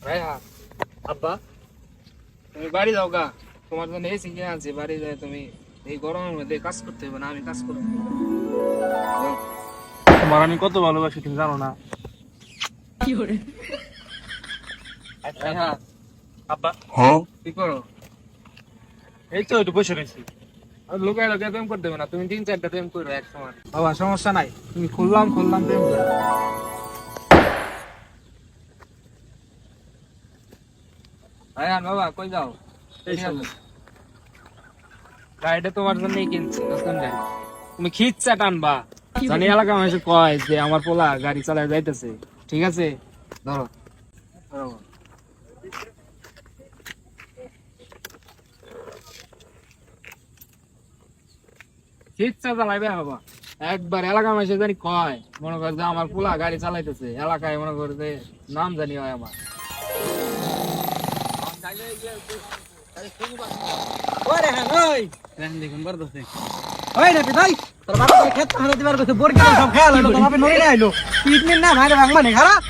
রায়হান আব্বা তুমি বাড়ি যাও গা, তোমার জন্য এসি কিনে আনছি, বাড়ি যায় তুমি এই গরমের মধ্যে কাজ করতে হবে না, আমি কাজ করবো। তোমার আমি কত ভালোবাসি তুমি জানো না? রায়হান আব্বা কি করো? এই তো একটু বসে রয়েছি। আর লোকে লোকে প্রেম করতে হবে না, তুমি 3-4টা প্রেম করো এক সময়। বাবা সমস্যা নাই, তুমি খুললাম প্রেম করো। রায়হান বাবা কই যাও? এই শোনো। গাড়িটা তোমার জন্যই কিনছি, নতুন গাড়ি। তুমি খিচ্ছা টানবা, জানি এলাকা মানুষ কয় যে আমার পোলা গাড়ি চালায় যাইতেছে। ঠিক আছে, ধরো ধরো। খিচ্ছা চালাইবে বাবা, একবার এলাকা মানুষ জানি কয়, মনে কর যে আমার পোলা গাড়ি চালাইতেছে, এলাকায় মনে করে যে নাম জানি হয় আমার। দেখুন বারদছে ওই নাকি ভাই তোর বাবা খেত হারা দিবার কইছে বর্গি সব খেয়াল হলো, তোর বাবা নড়ে আইলো পিটনিন না ভাইরে ভাঙবা নে খারাপ